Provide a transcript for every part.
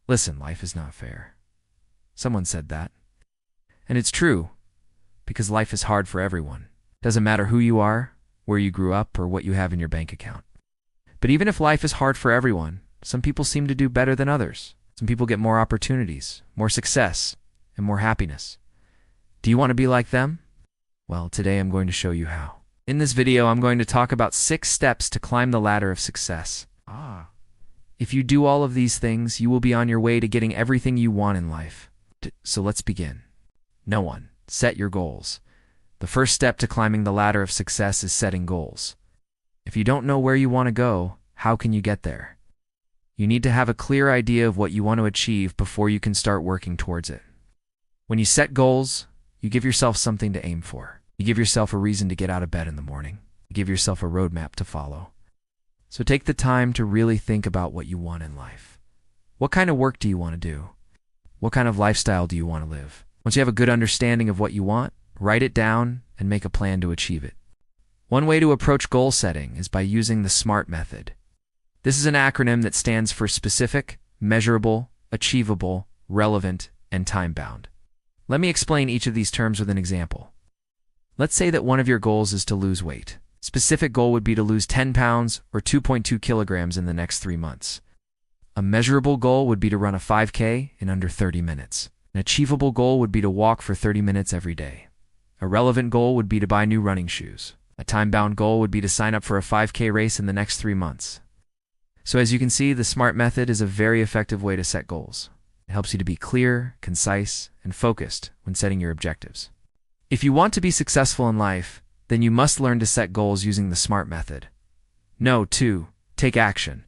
Listen, life is not fair. Someone said that. And it's true, because life is hard for everyone. Doesn't matter who you are, where you grew up, or what you have in your bank account. But even if life is hard for everyone, some people seem to do better than others. Some people get more opportunities, more success, and more happiness. Do you want to be like them? Well, today I'm going to show you how. In this video, I'm going to talk about 6 steps to climb the ladder of success. If you do all of these things, you will be on your way to getting everything you want in life. So let's begin. No one. Set your goals. The first step to climbing the ladder of success is setting goals. If you don't know where you want to go, how can you get there? You need to have a clear idea of what you want to achieve before you can start working towards it. When you set goals, you give yourself something to aim for. You give yourself a reason to get out of bed in the morning. You give yourself a roadmap to follow. So take the time to really think about what you want in life. What kind of work do you want to do? What kind of lifestyle do you want to live? Once you have a good understanding of what you want, write it down and make a plan to achieve it. One way to approach goal setting is by using the SMART method. This is an acronym that stands for specific, measurable, achievable, relevant, and time-bound. Let me explain each of these terms with an example. Let's say that one of your goals is to lose weight. Specific goal would be to lose 10 pounds or 2.2 kilograms in the next 3 months. A measurable goal would be to run a 5K in under 30 minutes. An achievable goal would be to walk for 30 minutes every day. A relevant goal would be to buy new running shoes. A time-bound goal would be to sign up for a 5K race in the next 3 months. So as you can see, the SMART method is a very effective way to set goals. It helps you to be clear, concise, and focused when setting your objectives. If you want to be successful in life, then you must learn to set goals using the SMART method. No, 2. Take action.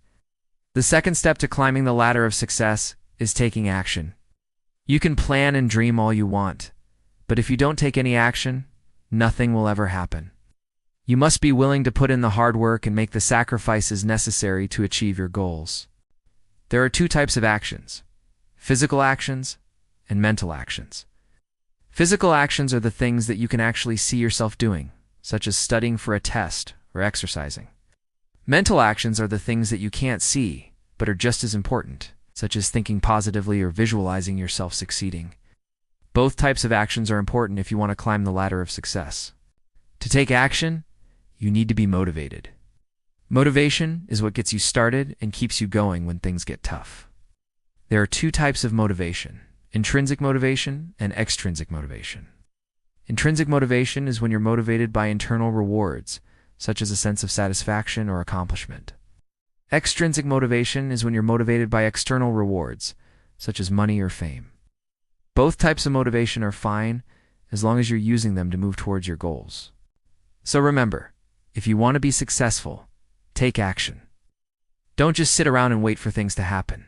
The second step to climbing the ladder of success is taking action. You can plan and dream all you want, but if you don't take any action, nothing will ever happen. You must be willing to put in the hard work and make the sacrifices necessary to achieve your goals. There are 2 types of actions: physical actions and mental actions. Physical actions are the things that you can actually see yourself doing, such as studying for a test or exercising. Mental actions are the things that you can't see, but are just as important, such as thinking positively or visualizing yourself succeeding. Both types of actions are important if you want to climb the ladder of success. To take action, you need to be motivated. Motivation is what gets you started and keeps you going when things get tough. There are 2 types of motivation: intrinsic motivation and extrinsic motivation. Intrinsic motivation is when you're motivated by internal rewards, such as a sense of satisfaction or accomplishment. Extrinsic motivation is when you're motivated by external rewards, such as money or fame. Both types of motivation are fine as long as you're using them to move towards your goals. So remember, if you want to be successful, take action. Don't just sit around and wait for things to happen.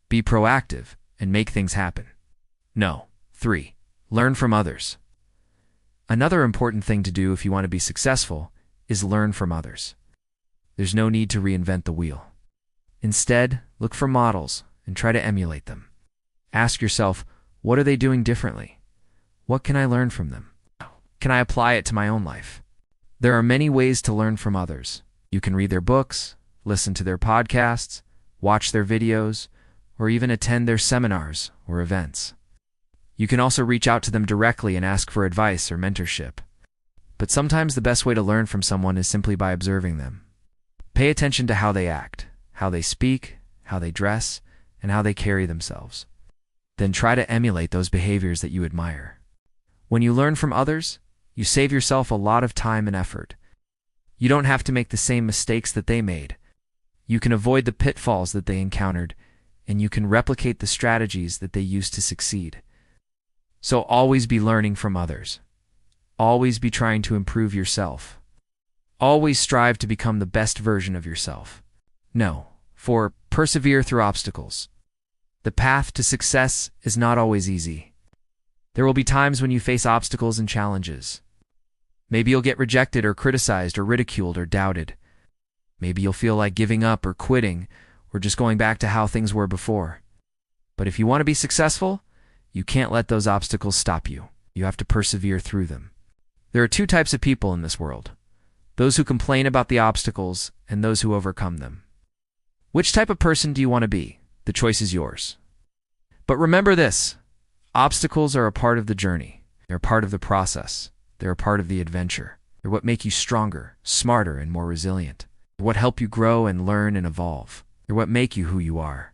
Be proactive and make things happen. No. 3. Learn from others. Another important thing to do if you want to be successful is learn from others. There's no need to reinvent the wheel. Instead, look for models and try to emulate them. Ask yourself, what are they doing differently? What can I learn from them? Can I apply it to my own life? There are many ways to learn from others. You can read their books, listen to their podcasts, watch their videos, or even attend their seminars or events. You can also reach out to them directly and ask for advice or mentorship. But sometimes the best way to learn from someone is simply by observing them. Pay attention to how they act, how they speak, how they dress, and how they carry themselves. Then try to emulate those behaviors that you admire. When you learn from others, you save yourself a lot of time and effort. You don't have to make the same mistakes that they made. You can avoid the pitfalls that they encountered, and you can replicate the strategies that they used to succeed. So always be learning from others. Always be trying to improve yourself. Always strive to become the best version of yourself. No. 4. Persevere through obstacles. The path to success is not always easy. There will be times when you face obstacles and challenges. Maybe you'll get rejected or criticized or ridiculed or doubted. Maybe you'll feel like giving up or quitting or just going back to how things were before. But if you want to be successful, you can't let those obstacles stop you. You have to persevere through them. There are 2 types of people in this world: those who complain about the obstacles and those who overcome them. Which type of person do you want to be? The choice is yours. But remember this, obstacles are a part of the journey. They're a part of the process. They're a part of the adventure. They're what make you stronger, smarter, and more resilient. They're what help you grow and learn and evolve. They're what make you who you are.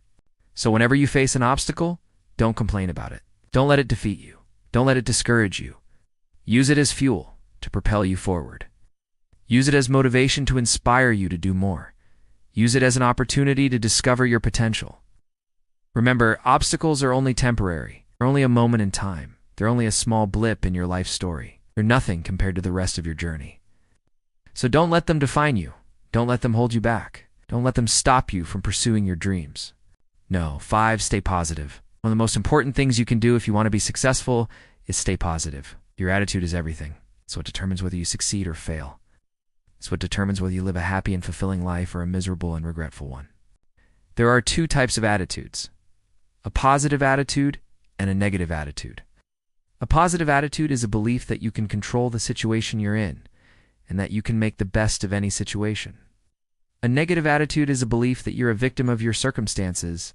So whenever you face an obstacle, don't complain about it. Don't let it defeat you. Don't let it discourage you. Use it as fuel to propel you forward. Use it as motivation to inspire you to do more. Use it as an opportunity to discover your potential. Remember, obstacles are only temporary. They're only a moment in time. They're only a small blip in your life story. They're nothing compared to the rest of your journey. So don't let them define you. Don't let them hold you back. Don't let them stop you from pursuing your dreams. No. 5, stay positive. One of the most important things you can do if you want to be successful is stay positive. Your attitude is everything. It's what determines whether you succeed or fail. It's what determines whether you live a happy and fulfilling life or a miserable and regretful one. There are 2 types of attitudes: a positive attitude and a negative attitude. A positive attitude is a belief that you can control the situation you're in and that you can make the best of any situation. A negative attitude is a belief that you're a victim of your circumstances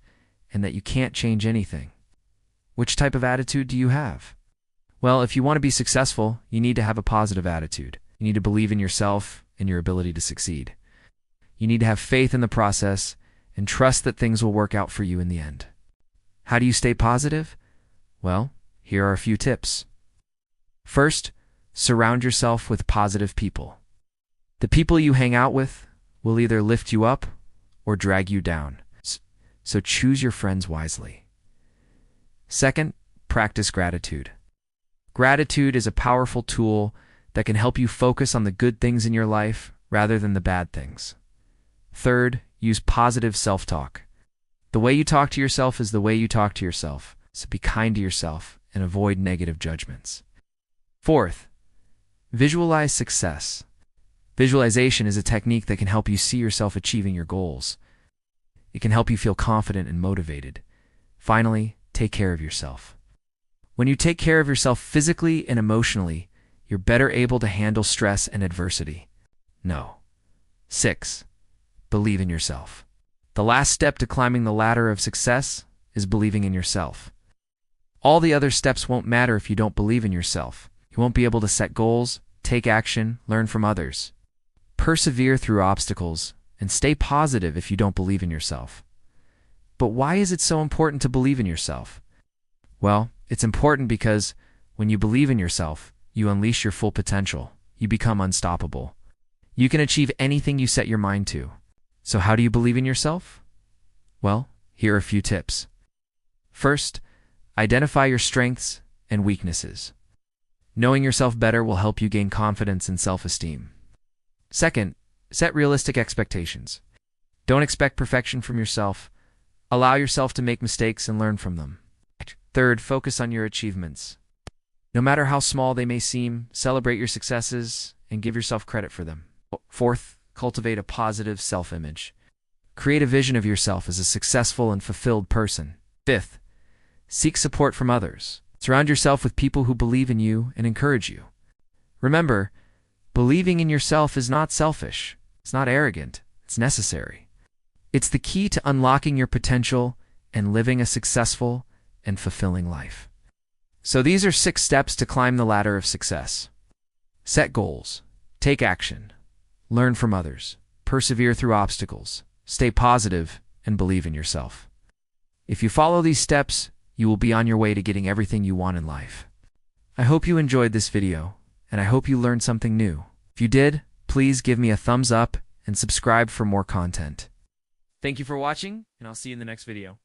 and that you can't change anything. Which type of attitude do you have? Well, if you want to be successful, you need to have a positive attitude. You need to believe in yourself and your ability to succeed. You need to have faith in the process and trust that things will work out for you in the end. How do you stay positive? Well, here are a few tips. First, surround yourself with positive people. The people you hang out with will either lift you up or drag you down. So choose your friends wisely. Second, practice gratitude. Gratitude is a powerful tool that can help you focus on the good things in your life rather than the bad things. Third, use positive self-talk. The way you talk to yourself is the way you talk to yourself, so be kind to yourself and avoid negative judgments. Fourth, visualize success. Visualization is a technique that can help you see yourself achieving your goals. It can help you feel confident and motivated. Finally, take care of yourself. When you take care of yourself physically and emotionally, you're better able to handle stress and adversity. No. 6. Believe in yourself. The last step to climbing the ladder of success is believing in yourself. All the other steps won't matter if you don't believe in yourself. You won't be able to set goals, take action, learn from others. Persevere through obstacles, and stay positive if you don't believe in yourself. But why is it so important to believe in yourself? Well, it's important because when you believe in yourself, you unleash your full potential. You become unstoppable. You can achieve anything you set your mind to. So how do you believe in yourself? Well, here are a few tips. First, identify your strengths and weaknesses. Knowing yourself better will help you gain confidence and self-esteem. Second, set realistic expectations. Don't expect perfection from yourself. Allow yourself to make mistakes and learn from them. Third, focus on your achievements. No matter how small they may seem, celebrate your successes and give yourself credit for them. Fourth, cultivate a positive self-image. Create a vision of yourself as a successful and fulfilled person. Fifth, seek support from others. Surround yourself with people who believe in you and encourage you. Remember, believing in yourself is not selfish. It's not arrogant. It's necessary. It's the key to unlocking your potential and living a successful and fulfilling life. So these are 6 steps to climb the ladder of success. Set goals. Take action. Learn from others. Persevere through obstacles. Stay positive and believe in yourself. If you follow these steps, you will be on your way to getting everything you want in life. I hope you enjoyed this video, and I hope you learned something new. If you did, please give me a thumbs up and subscribe for more content. Thank you for watching, and I'll see you in the next video.